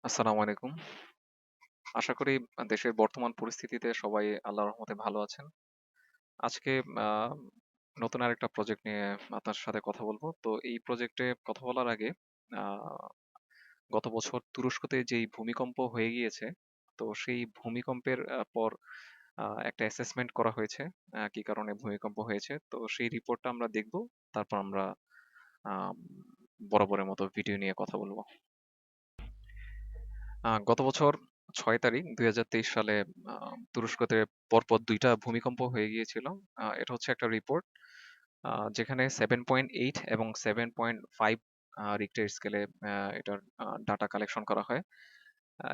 আসসালামু আলাইকুম। আশা করি দেশের বর্তমান পরিস্থিতিতে সবাই আল্লাহর রহমতে ভালো আছেন। আজকে আ নতুন আরেকটা প্রজেক্ট নিয়ে আপনার সাথে কথা বলবো। তো এই প্রজেক্টে কথা বলার আগে আ গত বছর তুরস্কতে যেই ভূমিকম্প হয়ে গিয়েছে, তো সেই ভূমিকম্পের পর একটা অ্যাসেসমেন্ট করা হয়েছে। কি কারণে ভূমিকম্প হয়েছে। তো সেই রিপোর্টটা আমরা দেখব। তারপর আমরা আম বরাবরের মতো ভিডিও নিয়ে কথা বলব। গত বছর ৬ তারিখ ২০২৩ সালে তুরস্কতে পরপর ২ টা ভূমিকম্প হয়ে গিয়েছিল। এটা হচ্ছে একটা রিপোর্ট যেখানে 7.8 এবং 7.5 রিক্টার স্কেলে এটার ডাটা কালেকশন করা হয়।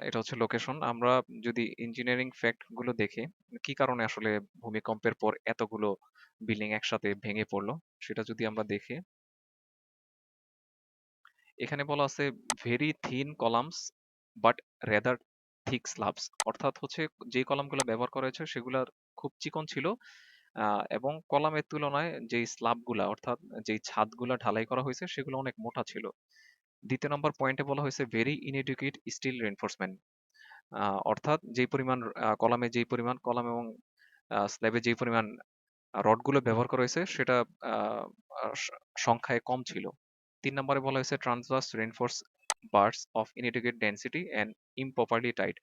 এটা হচ্ছে লোকেশন। আমরা যদি ইঞ্জিনিয়ারিং ফ্যাক্ট গুলো দেখি, কি কারণে আসলে ভূমিকম্পের পর এতগুলো বিল্ডিং একসাথে ভেঙে পড়লো, সেটা যদি আমরা দেখি, এখানে বলা আছে very thin columns but rather thick slabs, অর্থাৎ হচ্ছে যে কলামগুলো ব্যবহার করা হয়েছে সেগুলা খুব চিকন ছিল, এবং কলামের তুলনায় যেই স্ল্যাবগুলা অর্থাৎ যেই ছাদগুলা ঢালাই করা হয়েছে সেগুলো অনেক মোটা ছিল। দ্বিতীয় নম্বর পয়েন্টে বলা হয়েছে ভেরি ইনএডুকেট স্টিল রেনফোর্সমেন্ট, অর্থাৎ যেই পরিমাণ কলামে যেই পরিমাণ কলাম এবং স্ল্যাবে যেই পরিমাণ রডগুলো ব্যবহার করা হয়েছে সেটা আহ, আহ, স- সংখ্যায় কম ছিল। ৩ নম্বরে বলা হয়েছে transverse reinforce bars of inadequate density and improperly tight.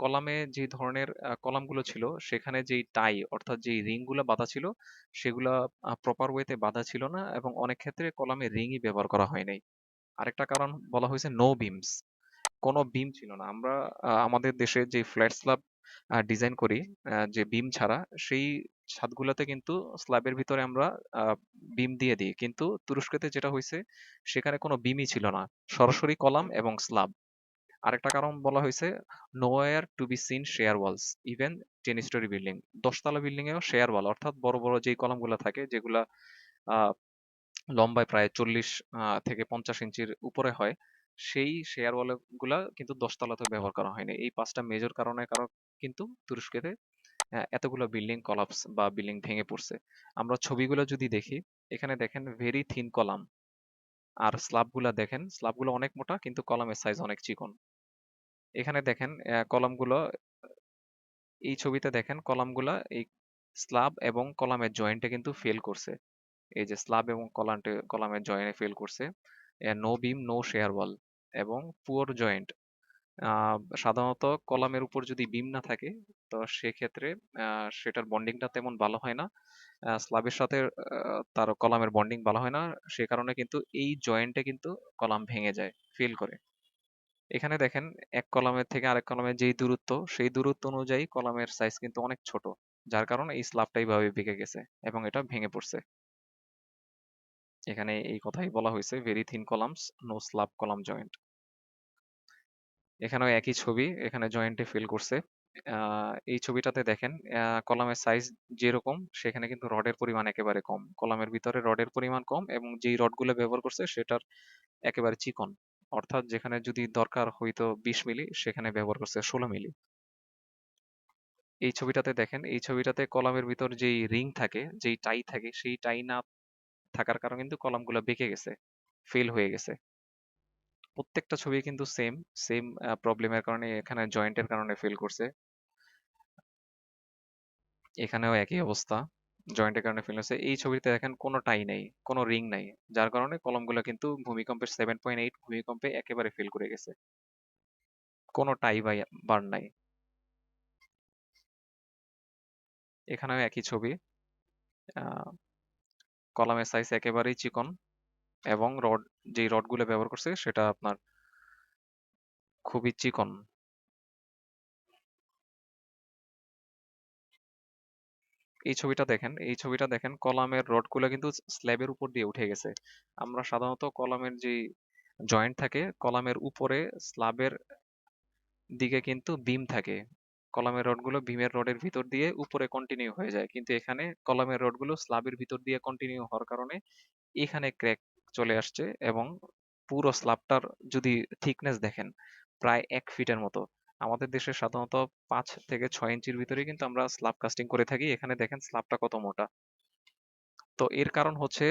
কলামে যে ধরনের কলামগুলো ছিল সেখানে যেই টাই অর্থাৎ যেই রিংগুলো বাঁধা ছিল সেগুলা প্রপার ওয়েতে বাঁধা ছিল না, এবং অনেক ক্ষেত্রে কলামে রিংই ব্যবহার করা হয় নাই। আরেকটা কারণ বলা হয়েছে নো বিমস, কোনো বিম ছিল না। আমরা আমাদের দেশে যে ফ্ল্যাট স্ল্যাব ডিজাইন করি, যে বিম ছাড়া, সেই ছাদগুলোতে কিন্তু স্ল্যাবের ভিতরে আমরা বিম দিয়ে দিই, কিন্তু তুরস্কতে যেটা হয়েছে সেখানে কোনো বিমই ছিল না, সরাসরি কলাম এবং স্ল্যাব। আরেকটা কারণ বলা হয়েছে nowhere to be seen shear walls even 10 storey building, 10 তলা বিল্ডিং এও শেয়ার ওয়াল অর্থাৎ বড় বড় যেই কলামগুলো থাকে যেগুলা আহ, লম্বায় প্রায় 40 থেকে 50 ইঞ্চির উপরে হয়, সেই শেয়ার ওয়াল গুলা কিন্তু 10 তলাতে ব্যবহার করা হয়নি। এই 5টা মেজর কারণের কারণ কিন্তু তুরস্কেতে এতগুলো বিল্ডিং কলাপস বা বিল্ডিং ভেঙে পড়ছে। আমরা ছবিগুলো যদি দেখি, এখানে দেখেন ভেরি থিন কলাম, আর স্ল্যাবগুলা দেখেন, স্ল্যাবগুলো অনেক মোটা কিন্তু কলামের সাইজ অনেক চিকন। এখানে দেখেন কলামগুলো, এই ছবিতে দেখেন কলামগুলা এই স্ল্যাব এবং কলামের জয়েন্টে কিন্তু ফেল করছে। এই যে স্ল্যাব এবং কলামের জয়েন্টে ফেল করছে। নো বিম নো শেয়ার ওয়াল এবং পুয়ার জয়েন্ট। সাধারণত কলামের উপর যদি বিম না থাকে তো সেক্ষেত্রে সেটার বন্ডিংটা তেমন ভালো হয় না। স্ল্যাবের সাথে তার কলামের বন্ডিং ভালো হয় না, সে কারণে কিন্তু এই জয়েন্টে কিন্তু কলাম ভেঙে যায়, ফেল করে। এখানে দেখেন এক কলামের থেকে আরেক কলামের যেই দূরত্ব, সেই দূরত্ব অনুযায়ী কলামের সাইজ কিন্তু অনেক ছোট, যার কারণে এই স্ল্যাবটা এইভাবে বেঁকে গেছে এবং এটা ভেঙে পড়ছে। এখানে এই কথাই বলা হয়েছে very thin columns no slab column joint. এখানেও একই ছবি, এখানে জয়েন্টে ফেল করছে। এই ছবিটাতে দেখেন কলামের সাইজ যেরকম সেখানে কিন্তু রডের পরিমাণ একেবারে কম, কলামের ভিতরে রডের পরিমাণ কম এবং যেই রডগুলো ব্যবহার করছে সেটার একেবারে চিকন, অর্থাৎ যেখানে যদি দরকার হইতো 20 মিলি সেখানে ব্যবহার করছে 16 মিলি। এই ছবিটাতে দেখেন, এই ছবিটাতে কলামের ভিতর যেই রিং থাকে, যেই টাই থাকে, সেই টাই না থাকার কারণে কিন্তু কলামগুলো বেঁকে গেছে, ফেল হয়ে গেছে। প্রত্যেকটা ছবি কিন্তু সেম সেম প্রবলেমের কারণে, এখানে জয়েন্টের কারণে ফেল করছে। এখানেও একই অবস্থা, জয়েন্টের কারণে ফেল হয়েছে। এই ছবিতে দেখেন কোনো টাই নাই, কোনো রিং নাই, যার কারণে কলমগুলো কিন্তু ভূমিকম্পের 7.8 ভূমিকম্পে একেবারে ফেল করে গেছে, কোনো টাই বা বার নাই। এখানেও একই ছবি, আহ, কলামের সাইজ একেবারেই চিকন এবং যেই রডগুলো ব্যবহার করছে সেটা আপনার খুবই চিকন। এই ছবিটা দেখেন, এই ছবিটা দেখেন কলামের রডগুলো কিন্তু স্ল্যাবের উপর দিয়ে উঠে গেছে। আমরা সাধারণত কলামের যে জয়েন্ট থাকে কলামের উপরে, স্ল্যাবের দিকে কিন্তু বিম থাকে, কলামের রডগুলো বিমের রডের ভিতর দিয়ে উপরে কন্টিনিউ হয়ে যায়, কিন্তু এখানে কলামের রডগুলো স্ল্যাবের ভিতর দিয়ে কন্টিনিউ হওয়ার কারণে এখানে ক্র্যাক চলে আসছে, এবং পুরো স্ল্যাবটার যদি থিকনেস দেখেন প্রায় 1 ফিটের মতো। আমাদের দেশে সাধারণত 5 থেকে 6 ইঞ্চির ভিতরে কিন্তু আমরা স্ল্যাব কাস্টিং করে থাকি, এখানে দেখেন স্ল্যাবটা কত মোটা। তো এর কারণ হচ্ছে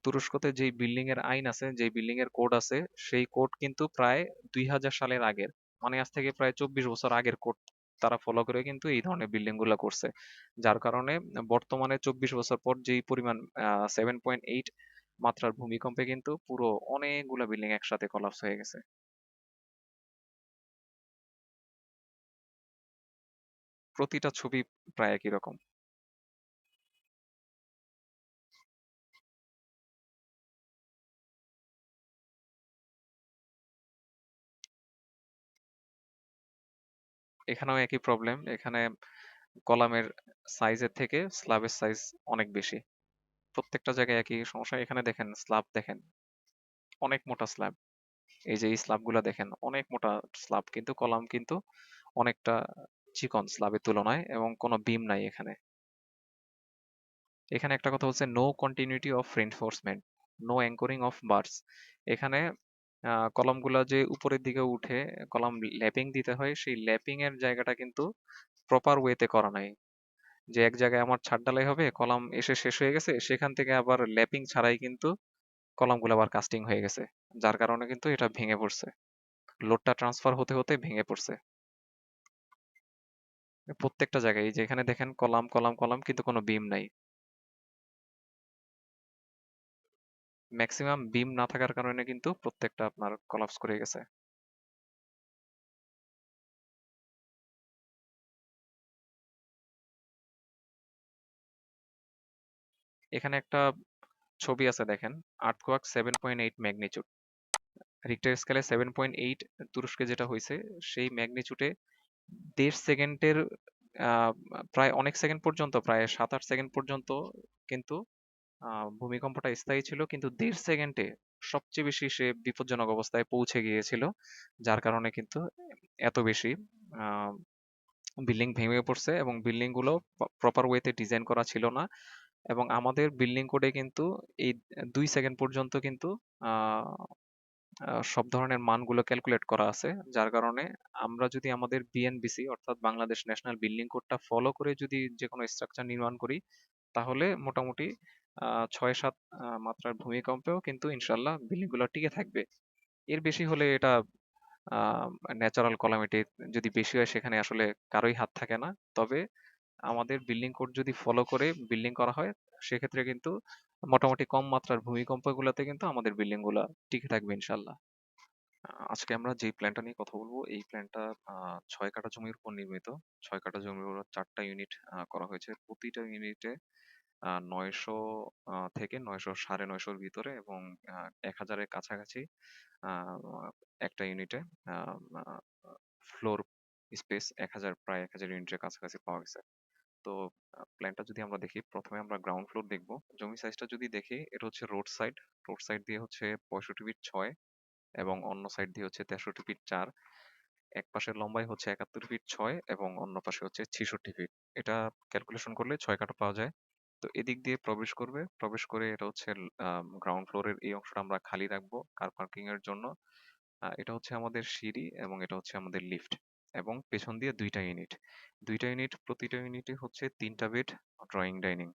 তুরস্কতে যেই বিল্ডিং এর আইন আছে, যেই বিল্ডিং এর কোড আছে, সেই কোড কিন্তু প্রায় 2000 সালের আগের। মানে আজ থেকে প্রায় 24 বছর আগের কোড তারা ফলো করে কিন্তু এই ধরনের বিল্ডিং গুলা করছে, যার কারণে বর্তমানে 24 বছর পর যেই পরিমাণ 7.8 মাত্রার ভূমিকম্পে কিন্তু পুরো অনেকগুলা বিল্ডিং একসাথে কলাপস হয়ে গেছে। প্রতিটা ছবি প্রায় একই রকম। এখানেও একই প্রবলেম, এখানে কলামের সাইজের থেকে স্ল্যাবের সাইজ অনেক বেশি। প্রত্যেকটা জায়গায় একই সমস্যা। এখানে দেখেন স্ল্যাব দেখেন, অনেক মোটা স্ল্যাব। এই যে এই স্ল্যাব গুলা দেখেন অনেক মোটা স্ল্যাব, কিন্তু কলাম কিন্তু অনেকটা চিকন স্ল্যাবের তুলনায়, এবং কোনো বিম নাই এখানে। এখানে একটা কথা হচ্ছে no continuity of reinforcement, no anchoring of bars. এখানে কলামগুলা যে উপরের দিকে উঠে কলাম ল্যাপিং দিতে হয়, সেই ল্যাপিং এর জায়গাটা কিন্তু প্রপার ওয়েতে করা নাই। যে এক জায়গায় আমার ছাদ ঢালাই হবে, কলাম এসে শেষ হয়ে গেছে, সেখান থেকে আবার ল্যাপিং ছাড়াই কিন্তু কলামগুলো আবার কাস্টিং হয়ে গেছে, যার কারণে কিন্তু এটা ভেঙে পড়ছে। লোডটা ট্রান্সফার হতে হতে ভেঙে পড়ছে প্রত্যেকটা জায়গায়। এই যে এখানে দেখেন কলাম কলাম কলাম, কিন্তু কোনো বিম নাই। ম্যাক্সিমাম বিম না থাকার কারণে কিন্তু প্রত্যেকটা আপনার কলাপস করে গেছে। এখানে একটা ছবি আছে দেখেন, আর্থকোয়াক 7.8 ম্যাগনিচিউড, রিক্টার স্কেলে 7.8 তুরস্কে যেটা হয়েছে, সেই ম্যাগনিচিউডে 1.5 সেকেন্ডের আহ, প্রায় অনেক সেকেন্ড পর্যন্ত, প্রায় 7-8 সেকেন্ড পর্যন্ত কিন্তু ভূমিকম্পটা স্থায়ী ছিল, কিন্তু 1.5 সেকেন্ডে সবচেয়ে বেশি সে বিপজ্জনক অবস্থায় পৌঁছে গিয়েছিল, যার কারণে কিন্তু এত বেশি বিল্ডিং ভেঙে পড়ছে, এবং বিল্ডিং গুলো প্রপার ওয়েতে ডিজাইন করা ছিল না। এবং আমাদের বিল্ডিং কোডে কিন্তু এই 2 সেকেন্ড পর্যন্ত কিন্তু আহ সব ধরনের মানগুলো ক্যালকুলেট করা আছে, যার কারণে আমরা যদি আমাদের বিএনবিসি অর্থাৎ বাংলাদেশ ন্যাশনাল বিল্ডিং কোডটা ফলো করে যদি যে কোনো স্ট্রাকচার নির্মাণ করি, তাহলে মোটামুটি 6-7 মাত্রার ভূমিকম্পেও কিন্তু ইনশাল্লাহ বিল্ডিং গুলো টিকে থাকবে। এর বেশি হলে এটা ন্যাচারাল কলামিটি যদি বেশি হয়, সেখানে আসলে কারোই হাত থাকে না। তবে আমাদের বিল্ডিং কোড যদি ফলো করে বিল্ডিং করা হয়, সেক্ষেত্রে কিন্তু মোটামুটি কম মাত্রার ভূমিকম্পগুলোতে কিন্তু আমাদের বিল্ডিং গুলা টিকে থাকবে ইনশাল্লাহ। আজকে আমরা যে প্ল্যানটা নিয়ে কথা বলবো, এই প্ল্যানটা 6 কাঠা জমির উপর নির্মিত। 6 কাঠা জমির উপর 4টা ইউনিট করা হয়েছে। প্রতিটা ইউনিটে 900 থেকে 900 950-র ভিতরে, এবং 1000-এর কাছাকাছি আহ, একটা ইউনিটে ফ্লোর স্পেস 1000, প্রায় 1000 ইউনিটের কাছাকাছি পাওয়া গেছে। তো প্ল্যানটা যদি আমরা দেখি, প্রথমে আমরা গ্রাউন্ড ফ্লোর দেখবো। জমি সাইজটা যদি দেখি, এটা হচ্ছে রোড সাইড। রোড সাইড দিয়ে হচ্ছে 65 ফিট 6, এবং অন্য সাইড দিয়ে হচ্ছে 63 ফিট 4। এক পাশের লম্বাই হচ্ছে 71 ফিট 6, এবং অন্য পাশে হচ্ছে 66 ফিট। এটা ক্যালকুলেশন করলে 6 কাঠা পাওয়া যায়। তো এদিক দিয়ে প্রবেশ করবে, প্রবেশ করে এটা হচ্ছে গ্রাউন্ড ফ্লোরের এই অংশটা আমরা খালি রাখবো কার পার্কিং এর জন্য। এটা হচ্ছে আমাদের সিঁড়ি, এবং এটা হচ্ছে আমাদের লিফট, এবং পেছন দিয়ে 2টা ইউনিট। 2টা ইউনিট, প্রতিটা ইউনিটে হচ্ছে 3টা বেড, ড্রয়িং ডাইনিং,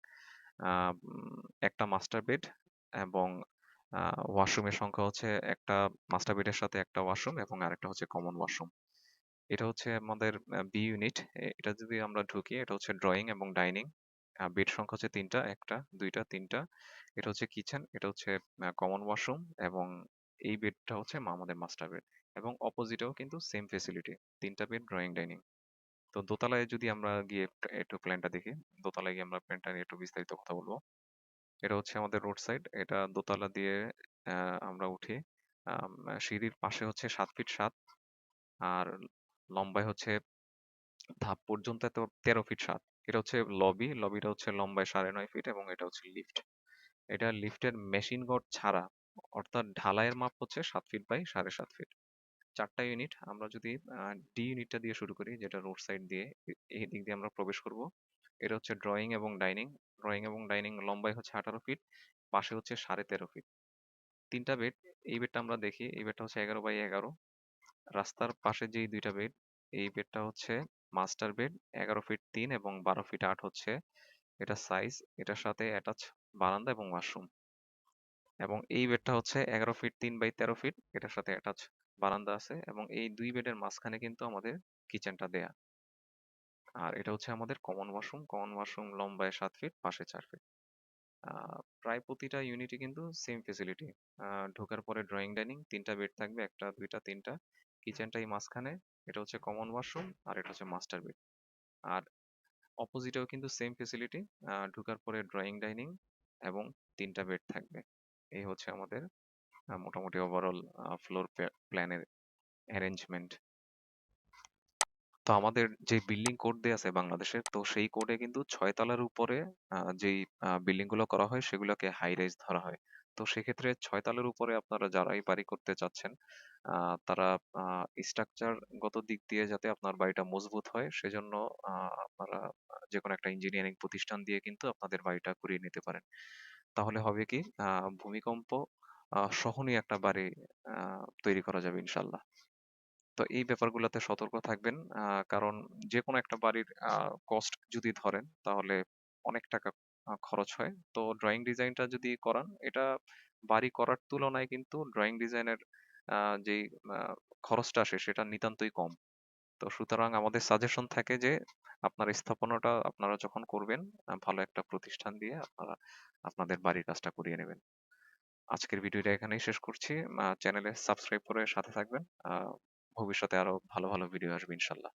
একটা মাস্টার বেড, এবং ওয়াশরুমের সংখ্যা হচ্ছে একটা মাস্টার বেডের সাথে একটা ওয়াশরুম, এবং আরেকটা হচ্ছে কমন ওয়াশরুম। এটা হচ্ছে আমাদের বি ইউনিট। এটা যদি আমরা ঢুকি, এটা হচ্ছে ড্রয়িং এবং ডাইনিং। বেড সংখ্যা হচ্ছে 3টা, একটা, দুইটা, 3টা। এটা হচ্ছে কিচেন, এটা হচ্ছে কমন ওয়াশরুম, এবং এই বেডটা হচ্ছে আমাদের মাস্টার বেড। এবং অপোজিটেও কিন্তু সেম ফেসিলিটি, 3টা বেড, ড্রয়িং ডাইনিং। তো দোতলায় যদি আমরা গিয়ে একটু প্ল্যানটা দেখি, দোতলায় গিয়ে আমরা প্ল্যানটা নিয়ে একটু বিস্তারিত কথা বলবো। এটা হচ্ছে আমাদের রোড সাইড, এটা দোতলা দিয়ে আমরা উঠি। সিঁড়ির পাশে হচ্ছে 7 ফিট 7, আর লম্বায় হচ্ছে ধাপ পর্যন্ত তো 13 ফিট 7। এটা হচ্ছে লবি, লবিটা হচ্ছে লম্বায় 9.5 ফিট, এবং এটা হচ্ছে লিফট। এটা লিফটের মেশিন গড় ছাড়া, অর্থাৎ ঢালাইয়ের মাপ হচ্ছে 7 ফিট বাই 7.5 ফিট। 4টা ইউনিট। আমরা যদি ডি ইউনিটটা দিয়ে শুরু করি, যেটা রোড সাইড দিয়ে, এই দিক দিয়ে আমরা প্রবেশ করব। এটা হচ্ছে ড্রয়িং এবং ডাইনিং। ড্রয়িং এবং ডাইনিং লম্বায় হচ্ছে 18 ফিট, পাশে হচ্ছে 13.5 ফিট। 3টা বেড। এই বেডটা আমরা দেখি, এই বেডটা হচ্ছে 11 বাই 11। রাস্তার পাশে যেই 2টা বেড, এই বেডটা হচ্ছে মাস্টার বেড, 11 ফিট 3 এবং 12 ফিট 8 হচ্ছে এটা সাইজ। এটার সাথে অ্যাটাচ বারান্দা এবং ওয়াশরুম। এবং এই বেডটা হচ্ছে 11 ফিট 3 বাই 13 ফিট, এটার সাথে অ্যাটাচ বারান্দা আছে এবং এই 2 বেডের মাঝখানে কিন্তু আমাদের কিচেনটা দেয়া। আর এটা হচ্ছে আমাদের কমন ওয়াশরুম লম্বায় 7 ফিট, পাশে 4 ফিট। প্রায় প্রতিটা ইউনিটই কিন্তু সেম ফেসিলিটি। ঢোকার পরে ড্রয়িং ডাইনিং, 3টা বেড থাকবে, 1টা 2টা 3টা, কিচেনটাই মাঝখানে। এটা হচ্ছে কমন ওয়াশরুম আর এটা হচ্ছে মাস্টার বেড। আর অপোজিটেও কিন্তু সেম ফেসিলিটি, ঢোকার পরে ড্রয়িং ডাইনিং এবং 3টা বেড থাকবে। এই হচ্ছে আমাদের মোটামুটি ওভারঅল ফ্লোর প্ল্যানের অ্যারেঞ্জমেন্ট। তো আমাদের যে বিল্ডিং কোড দেয়া আছে বাংলাদেশের, তো সেই কোডে কিন্তু 6 তলার উপরে যেই বিল্ডিং গুলো করা হয় সেগুলোকে হাই রাইজ ধরা হয়। তো সেক্ষেত্রে 6 তলার উপরে আপনারা যারাই বাড়ি করতে চাচ্ছেন, তারা স্ট্রাকচার গত দিক দিয়ে যাতে আপনার বাড়িটা মজবুত হয় সেজন্য আপনারা যেকোনো একটা ইঞ্জিনিয়ারিং প্রতিষ্ঠান দিয়ে কিন্তু আপনাদের বাড়িটা করিয়ে নিতে পারেন। তাহলে হবে কি, ভূমিকম্প সহনীয় একটা বাড়ি তৈরি করা যাবে ইনশাল্লাহ। তো এই ব্যাপারগুলোতে সতর্ক থাকবেন, কারণ যেকোনো একটা বাড়ির কস্ট যদি ধরেন তাহলে অনেক টাকা খরচ হয়। তো ড্রয়িং ডিজাইনটা যদি করান, এটা বাড়ি করার তুলনায় কিন্তু ড্রয়িং ডিজাইনের যেই আহ, খরচটা আসে সেটা নিতান্তই কম। তো সুতরাং আমাদের সাজেশন থাকে যে আপনার স্থাপনাটা আপনারা যখন করবেন, ভালো একটা প্রতিষ্ঠান দিয়ে আপনারা আপনাদের বাড়ির কাজটা করিয়ে নেবেন। আজকের ভিডিওটা এখানেই শেষ করছি। চ্যানেলে সাবস্ক্রাইব করে সাথে থাকবেন। ভবিষ্যতে আরো ভালো ভালো ভিডিও আসবে ইনশাল্লাহ।